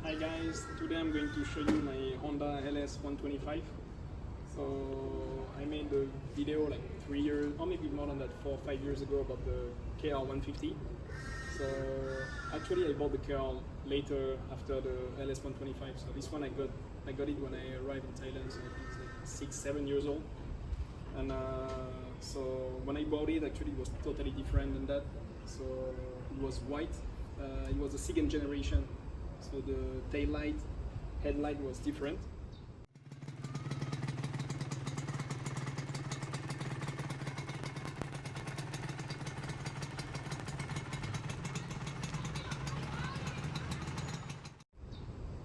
Hi guys, today I'm going to show you my Honda LS125. So I made the video like 3 years, or maybe more than that, 4 or 5 years ago about the KR150. So actually I bought the car later after the LS125. So this one I got it when I arrived in Thailand, so it was like 6-7 years old. And so when I bought it, actually it was totally different than that. So it was white. It was the second generation. So the tail light, headlight was different.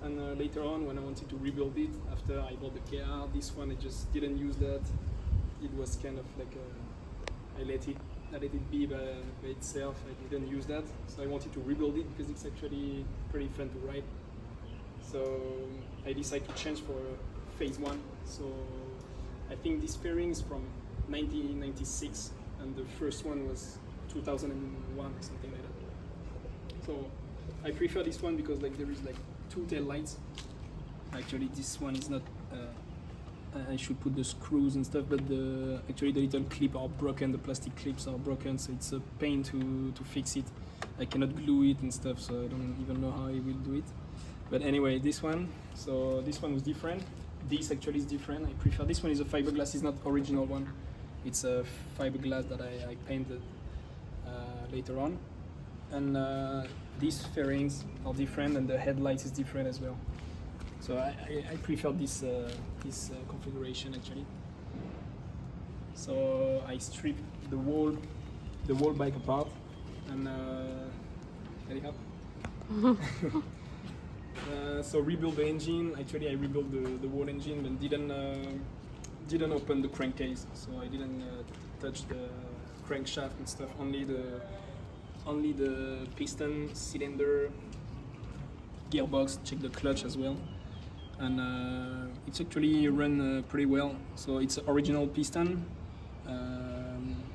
And later on, when I wanted to rebuild it, after I bought the KR, this one I just didn't use that. It was kind of like I let it be by itself. I didn't use that, so I wanted to rebuild it because it's actually pretty fun to ride. So I decided to change for phase 1. So I think this fairing is from 1996 and the first one was 2001 or something like that. So I prefer this one because like there is like 2 tail lights. Actually this one is not I should put the screws and stuff, but actually the little clip are broken, the plastic clips are broken, so it's a pain to fix it. I cannot glue it and stuff, so I don't even know how I will do it. But anyway, this one was different. This actually is different. I prefer this one. Is a fiberglass, it's not original one. It's a fiberglass that I painted later on. And these fairings are different and the headlights is different as well. So I prefer this configuration actually. So I stripped the whole bike apart and so rebuild the engine. Actually I rebuilt the whole engine but didn't open the crankcase, so I didn't touch the crankshaft and stuff, only the piston, cylinder, gearbox, check the clutch as well. And it's actually run pretty well. So it's original piston.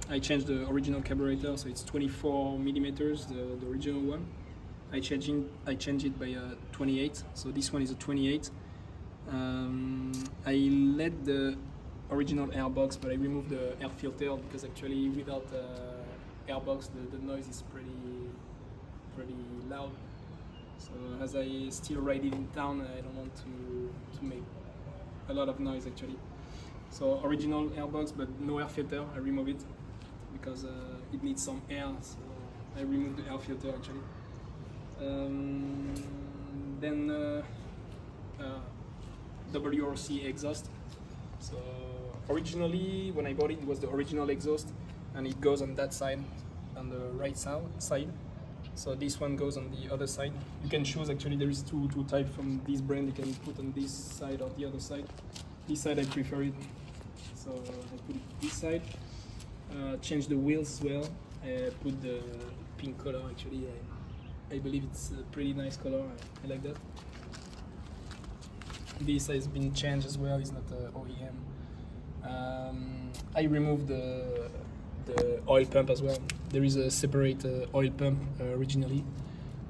I changed the original carburetor, so it's 24 millimeters, the original one. I changed it by 28, so this one is a 28. I let the original airbox, but I removed the air filter because actually without airbox the noise is pretty loud. So as I still ride it in town, I don't want to make a lot of noise actually. So original airbox but no air filter, I remove it because it needs some air, so I removed the air filter actually. Then WRC exhaust. So originally when I bought it, it was the original exhaust and it goes on that side, on the right side. So this one goes on the other side. You can choose, actually there is two types from this brand. You can put on this side or the other side. This side I prefer it, so I put it this side. Change the wheels as well. I put the pink color actually. I believe it's a pretty nice color. I like that. This has been changed as well. It's not OEM. I removed the oil pump as well. There is a separate oil pump originally,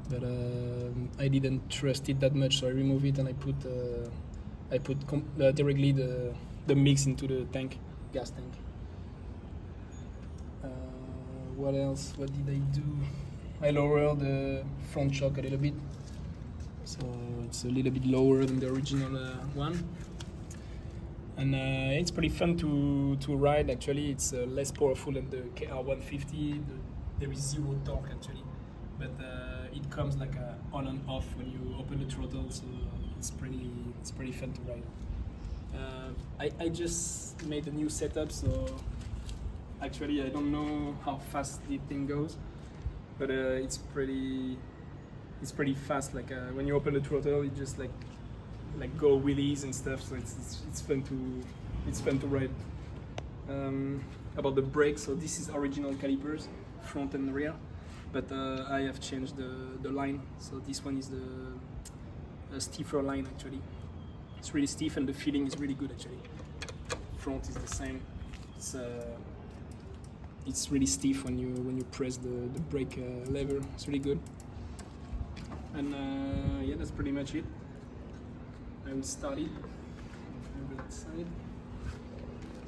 but I didn't trust it that much, so I removed it and I put directly the mix into the tank, gas tank. What else? What did I do? I lowered the front shock a little bit, so it's a little bit lower than the original one. And it's pretty fun to ride actually. It's less powerful than the KR150. There is zero torque actually, but it comes like on and off when you open the throttle, so it's pretty fun to ride. I just made a new setup, so actually I don't know how fast the thing goes, but it's pretty fast. Like when you open the throttle, it just like go wheelies and stuff, so it's fun to ride. About the brakes, so this is original calipers, front and rear, but I have changed the line, so this one is a stiffer line actually. It's really stiff and the feeling is really good actually. Front is the same. It's really stiff when you press the brake lever. It's really good. And yeah, that's pretty much it. I will start it. Over that side.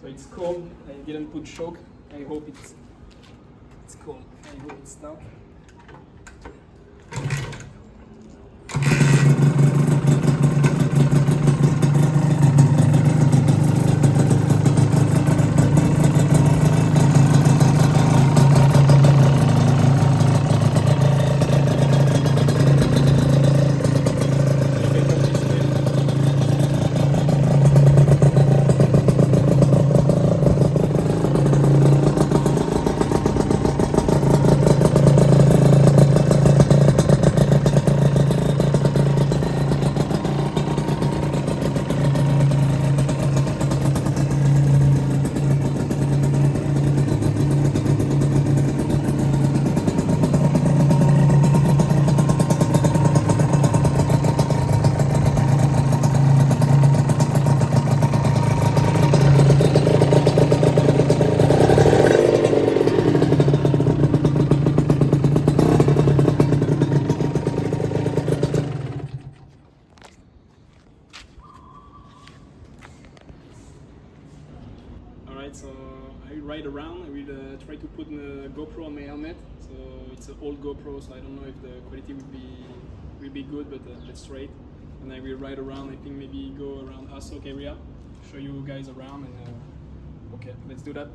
So it's cold. I didn't put choke. I hope it's cold. I hope it's stuck. So I will ride around. I will try to put the GoPro on my helmet. So it's an old GoPro, so I don't know if the quality will be good, but let's try it. And I will ride around. I think maybe go around Asok area, show you guys around, and okay, let's do that.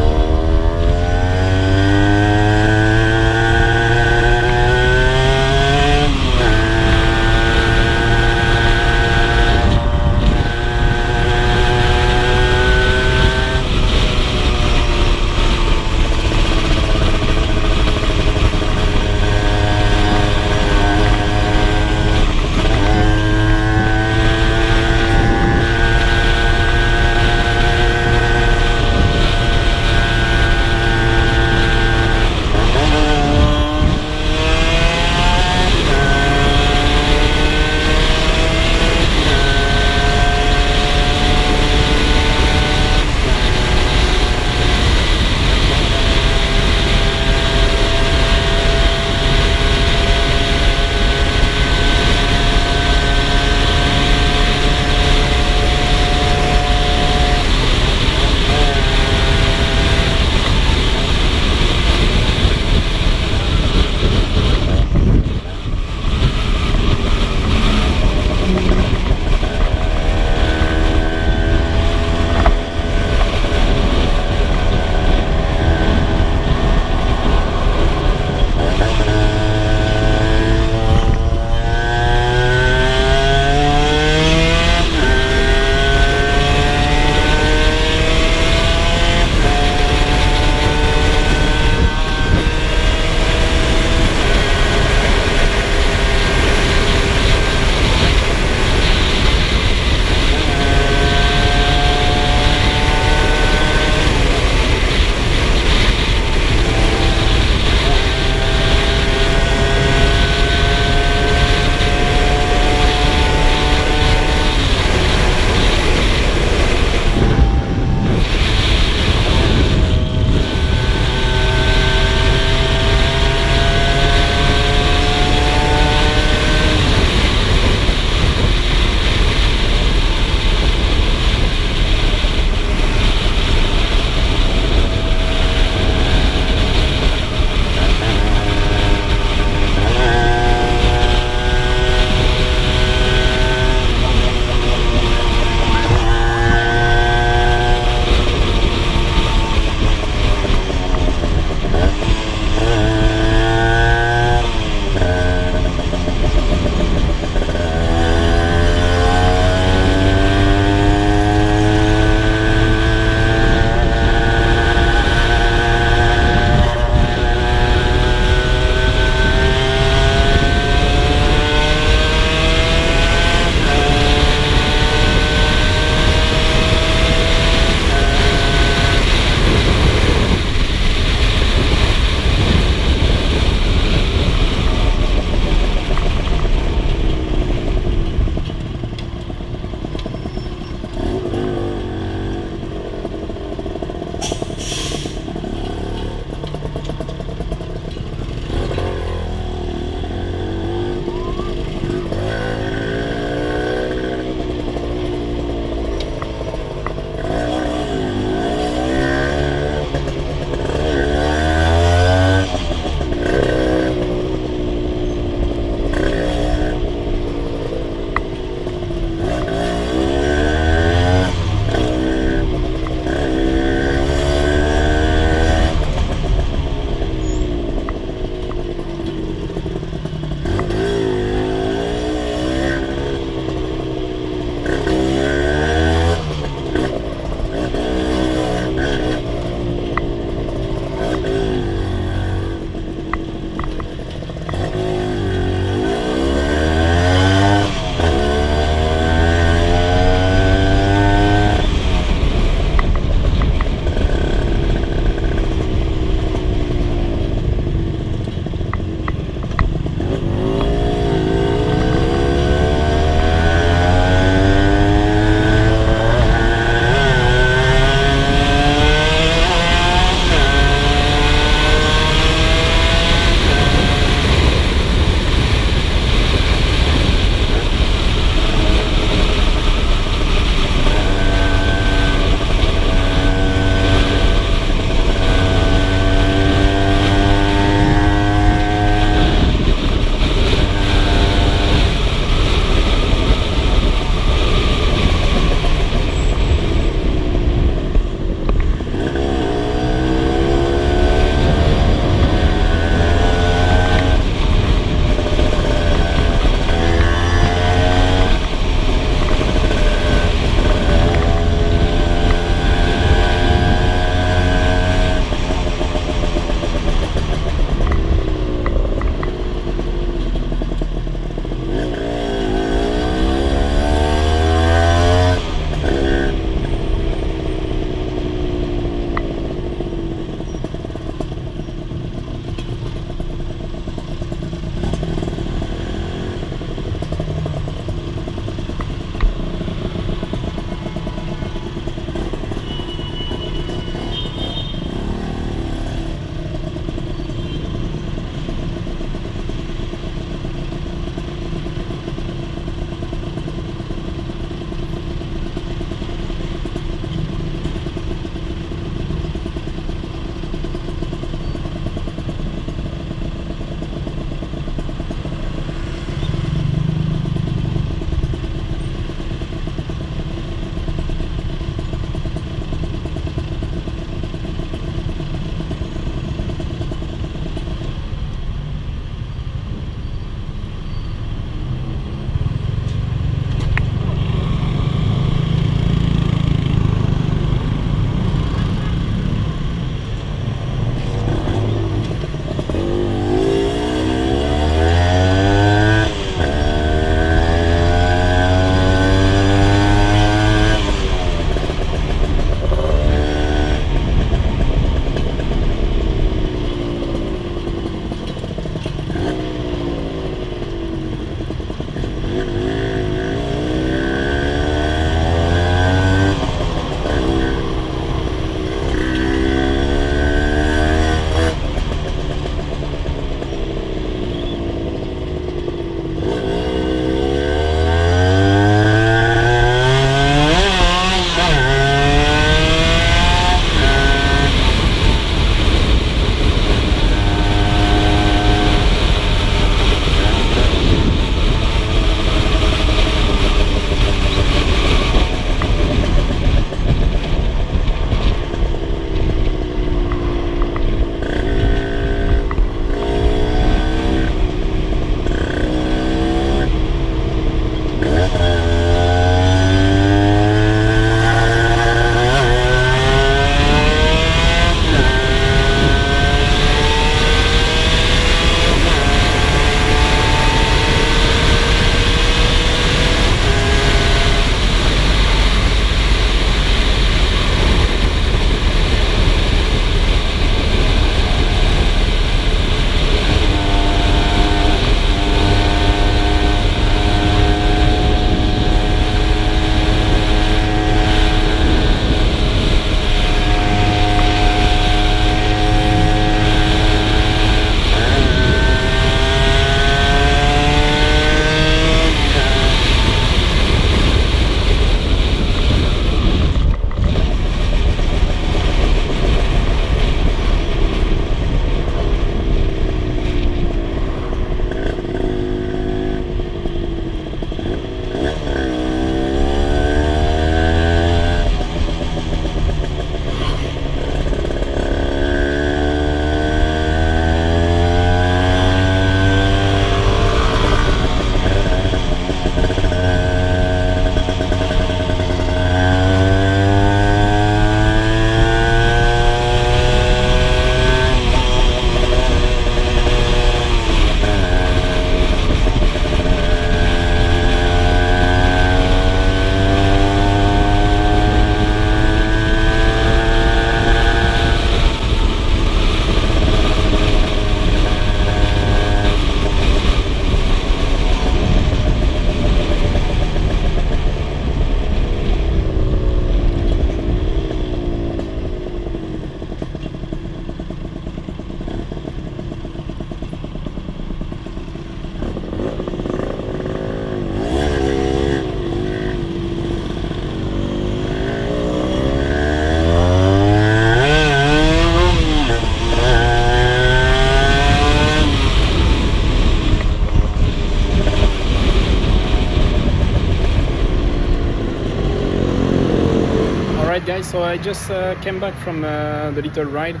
I just came back from the little ride,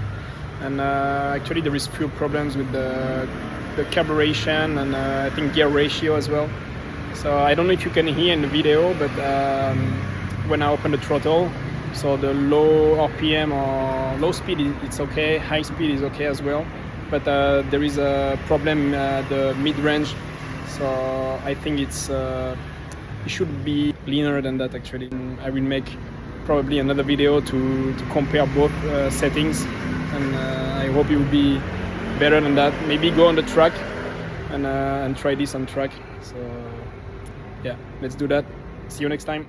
and actually there is few problems with the carburation and I think gear ratio as well. So I don't know if you can hear in the video, but when I open the throttle, so the low RPM or low speed it's okay, high speed is okay as well, but there is a problem the mid-range. So I think it should be leaner than that actually. I will make probably another video to compare both settings, and I hope it will be better than that. Maybe go on the track and try this on track. So yeah, let's do that. See you next time.